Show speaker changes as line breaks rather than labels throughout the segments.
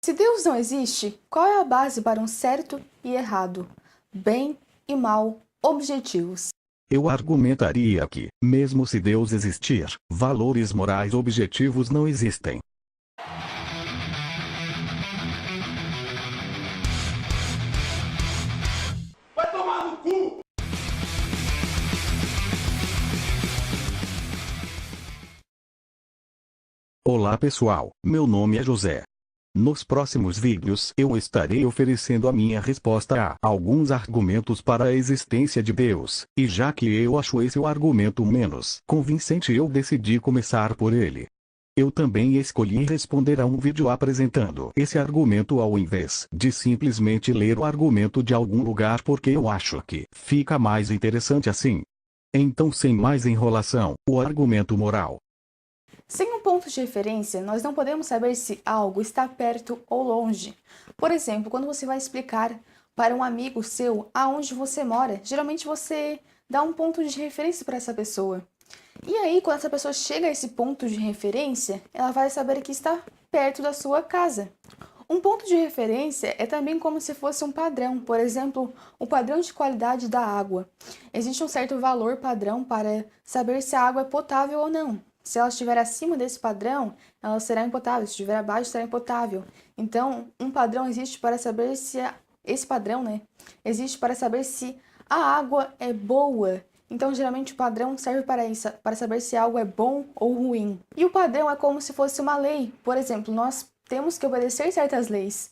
Se Deus não existe, qual é a base para um certo e errado, bem e mal, objetivos?
Eu argumentaria que, mesmo se Deus existir, valores morais objetivos não existem.
Vai tomar no cu!
Olá pessoal, meu nome é José. Nos próximos vídeos eu estarei oferecendo a minha resposta a alguns argumentos para a existência de Deus, e já que eu acho esse o argumento menos convincente eu decidi começar por ele. Eu também escolhi responder a um vídeo apresentando esse argumento ao invés de simplesmente ler o argumento de algum lugar porque eu acho que fica mais interessante assim. Então sem mais enrolação, o argumento moral.
Sem um ponto de referência, nós não podemos saber se algo está perto ou longe. Por exemplo, quando você vai explicar para um amigo seu aonde você mora, geralmente você dá um ponto de referência para essa pessoa. E aí, quando essa pessoa chega a esse ponto de referência, ela vai saber que está perto da sua casa. Um ponto de referência é também como se fosse um padrão, por exemplo, o padrão de qualidade da água. Existe um certo valor padrão para saber se a água é potável ou não. Se ela estiver acima desse padrão, ela será impotável. Se estiver abaixo, será impotável. Então, um padrão existe para saber se esse padrão, existe para saber se a água é boa. Então, geralmente o padrão serve para isso, para saber se algo é bom ou ruim. E o padrão é como se fosse uma lei. Por exemplo, nós temos que obedecer certas leis.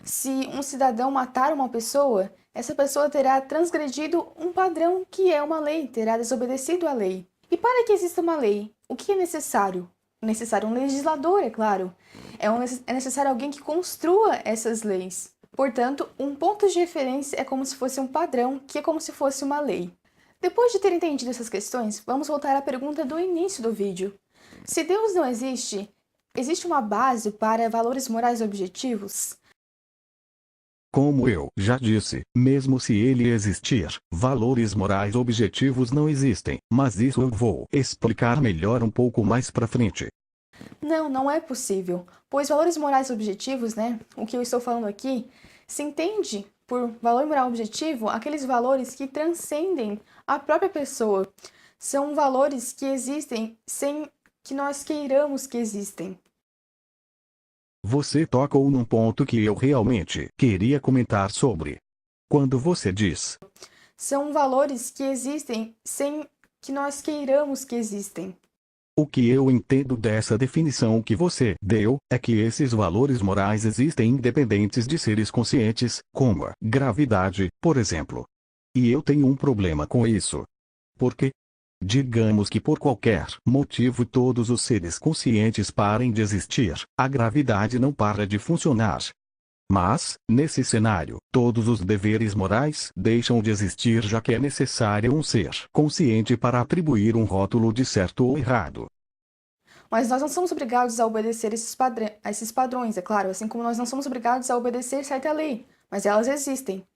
Se um cidadão matar uma pessoa, essa pessoa terá transgredido um padrão que é uma lei, terá desobedecido a lei. E para que exista uma lei, o que é necessário? É necessário um legislador, é claro. É necessário alguém que construa essas leis. Portanto, um ponto de referência é como se fosse um padrão, que é como se fosse uma lei. Depois de ter entendido essas questões, vamos voltar à pergunta do início do vídeo. Se Deus não existe, existe uma base para valores morais objetivos?
Como eu já disse, mesmo se ele existir, valores morais objetivos não existem, mas isso eu vou explicar melhor um pouco mais pra frente.
Não, não é possível, pois valores morais objetivos, o que eu estou falando aqui, se entende por valor moral objetivo aqueles valores que transcendem a própria pessoa. São valores que existem sem que nós queiramos que existem.
Você tocou num ponto que eu realmente queria comentar sobre. Quando você diz
São valores que existem sem que nós queiramos que existem.
o que eu entendo dessa definição que você deu, é que esses valores morais existem independentes de seres conscientes, como a gravidade, por exemplo. E eu tenho um problema com isso. Porque, digamos que por qualquer motivo todos os seres conscientes parem de existir, a gravidade não para de funcionar. Mas, nesse cenário, todos os deveres morais deixam de existir já que é necessário um ser consciente para atribuir um rótulo de certo ou errado.
Mas nós não somos obrigados a obedecer a esses padrões, é claro, assim como nós não somos obrigados a obedecer certa lei, mas elas existem.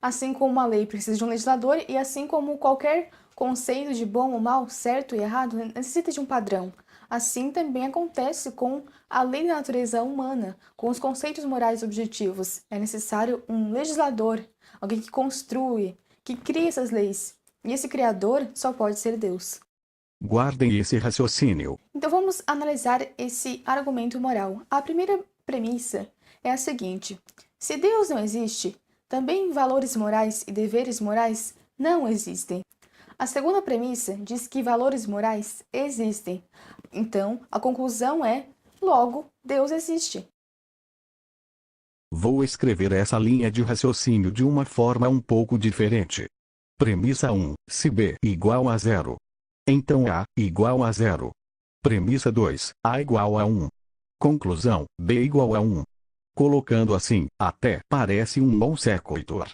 Assim como uma lei precisa de um legislador e assim como qualquer conceito de bom ou mal, certo e errado, necessita de um padrão. Assim também acontece com a lei da natureza humana, com os conceitos morais objetivos. É necessário um legislador, alguém que construi, que cria essas leis. E esse criador só pode ser Deus.
Guardem esse raciocínio.
Então vamos analisar esse argumento moral. A primeira premissa é a seguinte: se Deus não existe, também valores morais e deveres morais não existem. A segunda premissa diz que valores morais existem. Então, a conclusão é: logo, Deus existe.
Vou escrever essa linha de raciocínio de uma forma um pouco diferente. Premissa 1, se B igual a 0. Então A igual a 0. Premissa 2, A igual a 1. Conclusão, B igual a 1. Colocando assim, até parece um bom sequitur.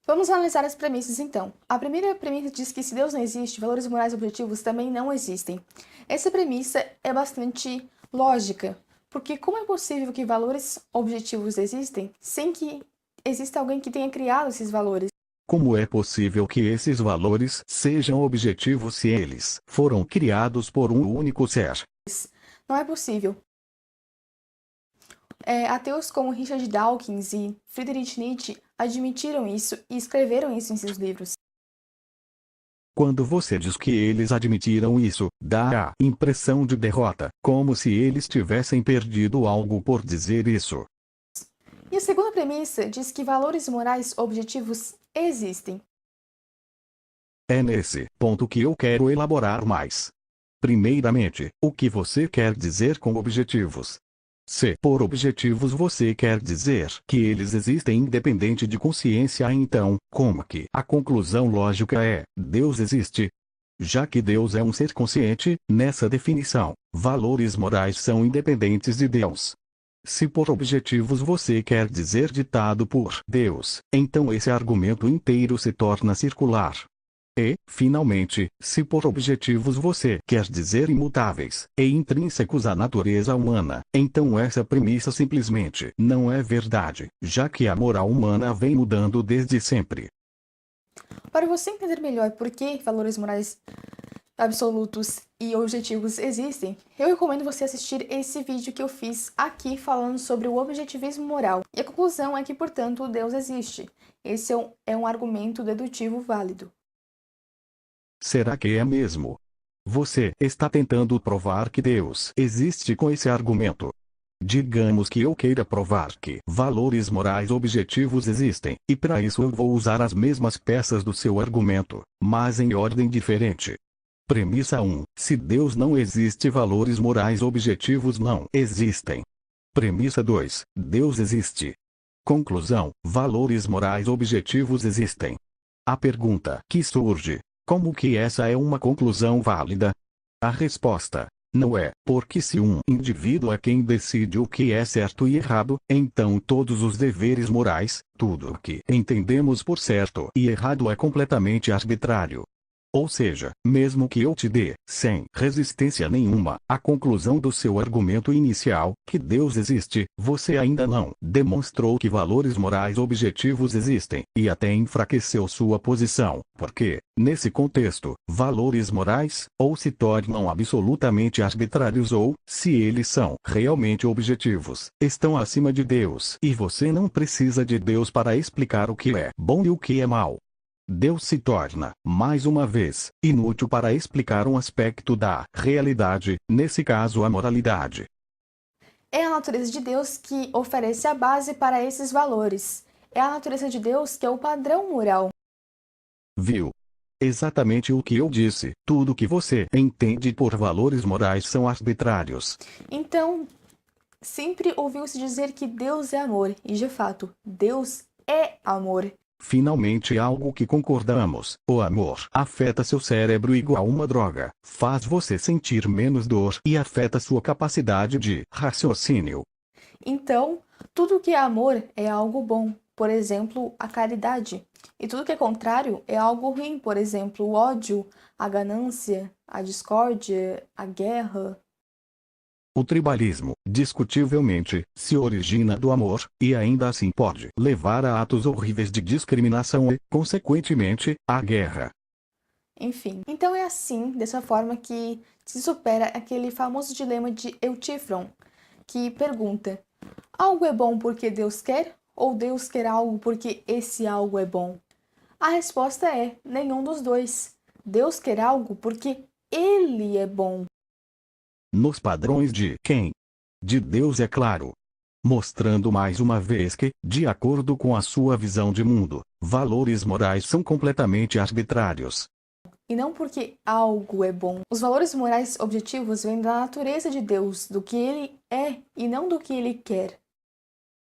Vamos analisar as premissas então. A primeira premissa diz que se Deus não existe, valores morais objetivos também não existem. Essa premissa é bastante lógica, porque como é possível que valores objetivos existem sem que exista alguém que tenha criado esses valores?
Como é possível que esses valores sejam objetivos se eles foram criados por um único ser?
Não é possível. Ateus como Richard Dawkins e Friedrich Nietzsche admitiram isso e escreveram isso em seus livros.
Quando você diz que eles admitiram isso, dá a impressão de derrota, como se eles tivessem perdido algo por dizer isso.
E a segunda premissa diz que valores morais objetivos existem.
É nesse ponto que eu quero elaborar mais. Primeiramente, o que você quer dizer com objetivos? Se por objetivos você quer dizer que eles existem independente de consciência, então, como que a conclusão lógica é: Deus existe? Já que Deus é um ser consciente, nessa definição, valores morais são independentes de Deus. Se por objetivos você quer dizer ditado por Deus, então esse argumento inteiro se torna circular. E, finalmente, se por objetivos você quer dizer imutáveis e intrínsecos à natureza humana, então essa premissa simplesmente não é verdade, já que a moral humana vem mudando desde sempre.
Para você entender melhor por que valores morais absolutos e objetivos existem, eu recomendo você assistir esse vídeo que eu fiz aqui falando sobre o objetivismo moral. E a conclusão é que, portanto, Deus existe. Esse é um argumento dedutivo válido.
Será que é mesmo? Você está tentando provar que Deus existe com esse argumento. Digamos que eu queira provar que valores morais objetivos existem, e para isso eu vou usar as mesmas peças do seu argumento, mas em ordem diferente. Premissa 1. Se Deus não existe, valores morais objetivos não existem. Premissa 2. Deus existe. Conclusão: valores morais objetivos existem. A pergunta que surge: como que essa é uma conclusão válida? A resposta: não é, porque se um indivíduo é quem decide o que é certo e errado, então todos os deveres morais, tudo o que entendemos por certo e errado é completamente arbitrário. Ou seja, mesmo que eu te dê, sem resistência nenhuma, a conclusão do seu argumento inicial, que Deus existe, você ainda não demonstrou que valores morais objetivos existem, e até enfraqueceu sua posição, porque, nesse contexto, valores morais, ou se tornam absolutamente arbitrários ou, se eles são realmente objetivos, estão acima de Deus, e você não precisa de Deus para explicar o que é bom e o que é mal. Deus se torna, mais uma vez, inútil para explicar um aspecto da realidade, nesse caso a moralidade.
É a natureza de Deus que oferece a base para esses valores. É a natureza de Deus que é o padrão moral.
Viu? Exatamente o que eu disse. Tudo que você entende por valores morais são arbitrários.
Então, sempre ouviu-se dizer que Deus é amor, e de fato, Deus é amor.
Finalmente algo que concordamos: o amor afeta seu cérebro igual uma droga, faz você sentir menos dor e afeta sua capacidade de raciocínio.
Então, tudo que é amor é algo bom, por exemplo, a caridade. E tudo que é contrário é algo ruim, por exemplo, o ódio, a ganância, a discórdia, a guerra.
O tribalismo, discutivelmente, se origina do amor, e ainda assim pode levar a atos horríveis de discriminação e, consequentemente, à guerra.
Enfim, então é assim, dessa forma, que se supera aquele famoso dilema de Eutífron, que pergunta: algo é bom porque Deus quer? Ou Deus quer algo porque esse algo é bom? A resposta é: nenhum dos dois. Deus quer algo porque Ele é bom.
Nos padrões de quem? De Deus, é claro. Mostrando mais uma vez que, de acordo com a sua visão de mundo, valores morais são completamente arbitrários.
E não porque algo é bom. Os valores morais objetivos vêm da natureza de Deus, do que Ele é e não do que Ele quer.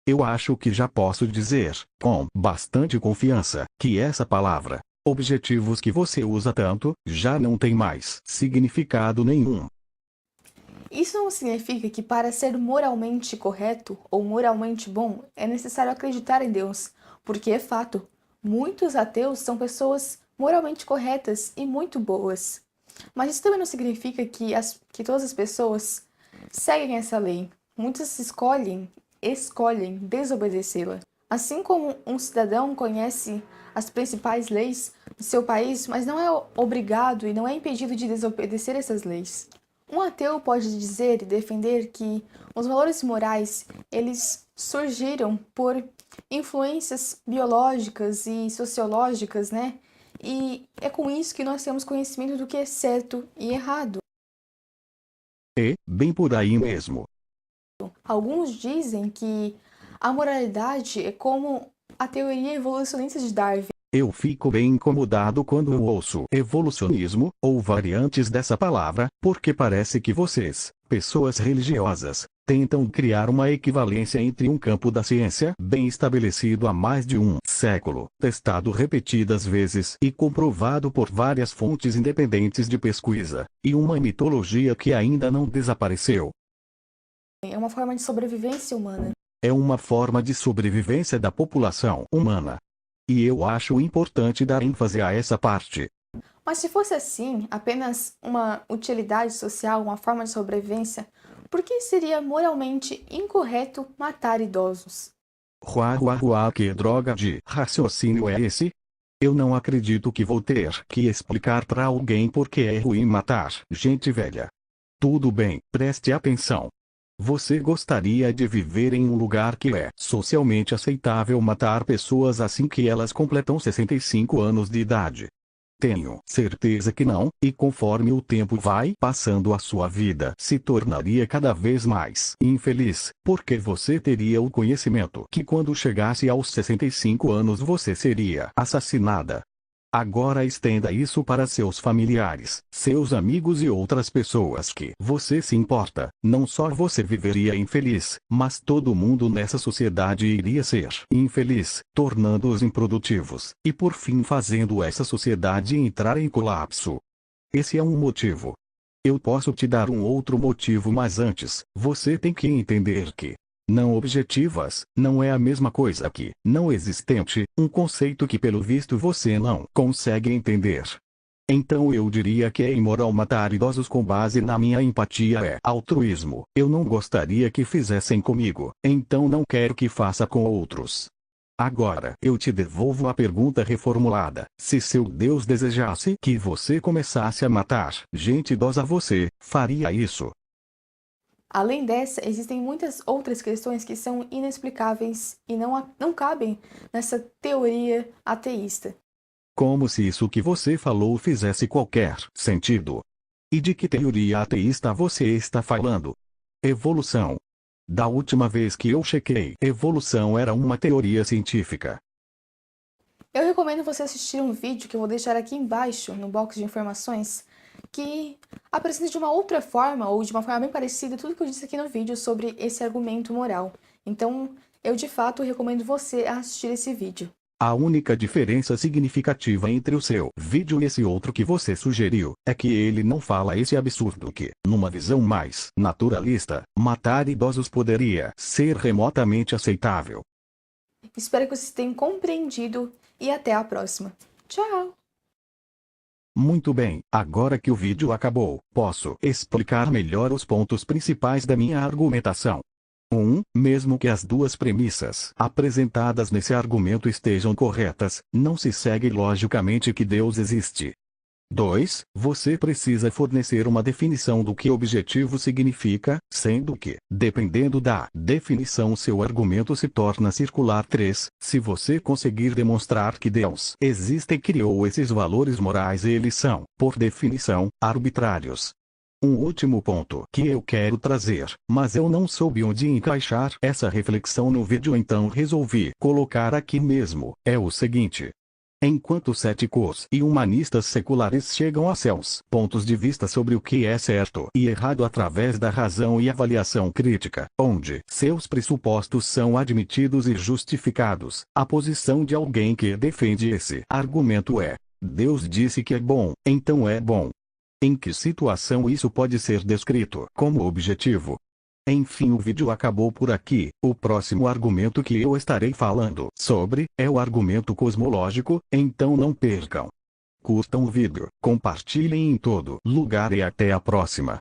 Eu acho que já posso dizer, com bastante confiança, que essa palavra, objetivos, que você usa tanto, já não tem mais significado nenhum.
Isso não significa que para ser moralmente correto ou moralmente bom é necessário acreditar em Deus, porque é fato, muitos ateus são pessoas moralmente corretas e muito boas. Mas isso também não significa que todas as pessoas seguem essa lei. Muitas escolhem desobedecê-la. Assim como um cidadão conhece as principais leis do seu país, mas não é obrigado e não é impedido de desobedecer essas leis. Um ateu pode dizer e defender que os valores morais, eles surgiram por influências biológicas e sociológicas, né? E é com isso que nós temos conhecimento do que é certo e errado.
E, bem por aí mesmo.
Alguns dizem que a moralidade é como a teoria evolucionista de Darwin.
Eu fico bem incomodado quando eu ouço evolucionismo, ou variantes dessa palavra, porque parece que vocês, pessoas religiosas, tentam criar uma equivalência entre um campo da ciência bem estabelecido há mais de um século, testado repetidas vezes e comprovado por várias fontes independentes de pesquisa, e uma mitologia que ainda não desapareceu.
É uma forma de sobrevivência humana.
É uma forma de sobrevivência da população humana. E eu acho importante dar ênfase a essa parte.
Mas se fosse assim, apenas uma utilidade social, uma forma de sobrevivência, por que seria moralmente incorreto matar idosos?
Que droga de raciocínio é esse? Eu não acredito que vou ter que explicar para alguém por que é ruim matar gente velha. Tudo bem, preste atenção. Você gostaria de viver em um lugar que é socialmente aceitável matar pessoas assim que elas completam 65 anos de idade? Tenho certeza que não, e conforme o tempo vai passando a sua vida se tornaria cada vez mais infeliz, porque você teria o conhecimento que quando chegasse aos 65 anos você seria assassinada. Agora estenda isso para seus familiares, seus amigos e outras pessoas que você se importa. Não só você viveria infeliz, mas todo mundo nessa sociedade iria ser infeliz, tornando-os improdutivos, e por fim fazendo essa sociedade entrar em colapso. Esse é um motivo. Eu posso te dar um outro motivo, mas antes, você tem que entender que não objetivas não é a mesma coisa que não existente, um conceito que pelo visto você não consegue entender. Então eu diria que é imoral matar idosos com base na minha empatia é altruísmo. Eu não gostaria que fizessem comigo, então não quero que faça com outros. Agora eu te devolvo a pergunta reformulada. Se seu Deus desejasse que você começasse a matar gente idosa, você faria isso?
Além dessa, existem muitas outras questões que são inexplicáveis e não cabem nessa teoria ateísta.
Como se isso que você falou fizesse qualquer sentido. E de que teoria ateísta você está falando? Evolução. Da última vez que eu chequei, evolução era uma teoria científica.
Eu recomendo você assistir um vídeo que eu vou deixar aqui embaixo, no box de informações, que apresenta de uma outra forma, ou de uma forma bem parecida, tudo que eu disse aqui no vídeo sobre esse argumento moral. Então, eu de fato recomendo você assistir esse vídeo.
A única diferença significativa entre o seu vídeo e esse outro que você sugeriu, é que ele não fala esse absurdo que, numa visão mais naturalista, matar idosos poderia ser remotamente aceitável.
Espero que vocês tenham compreendido e até a próxima. Tchau!
Muito bem, agora que o vídeo acabou, posso explicar melhor os pontos principais da minha argumentação. 1. Mesmo que as duas premissas apresentadas nesse argumento estejam corretas, não se segue logicamente que Deus existe. 2. Você precisa fornecer uma definição do que objetivo significa, sendo que, dependendo da definição, seu argumento se torna circular. 3. Se você conseguir demonstrar que Deus existe e criou esses valores morais, eles são, por definição, arbitrários. Um último ponto que eu quero trazer, mas eu não soube onde encaixar essa reflexão no vídeo, então resolvi colocar aqui mesmo, é o seguinte. Enquanto céticos e humanistas seculares chegam a seus pontos de vista sobre o que é certo e errado através da razão e avaliação crítica, onde seus pressupostos são admitidos e justificados, a posição de alguém que defende esse argumento é: Deus disse que é bom, então é bom. Em que situação isso pode ser descrito como objetivo? Enfim, o vídeo acabou por aqui. O próximo argumento que eu estarei falando sobre é o argumento cosmológico, então não percam. Curtam o vídeo, compartilhem em todo lugar e até a próxima.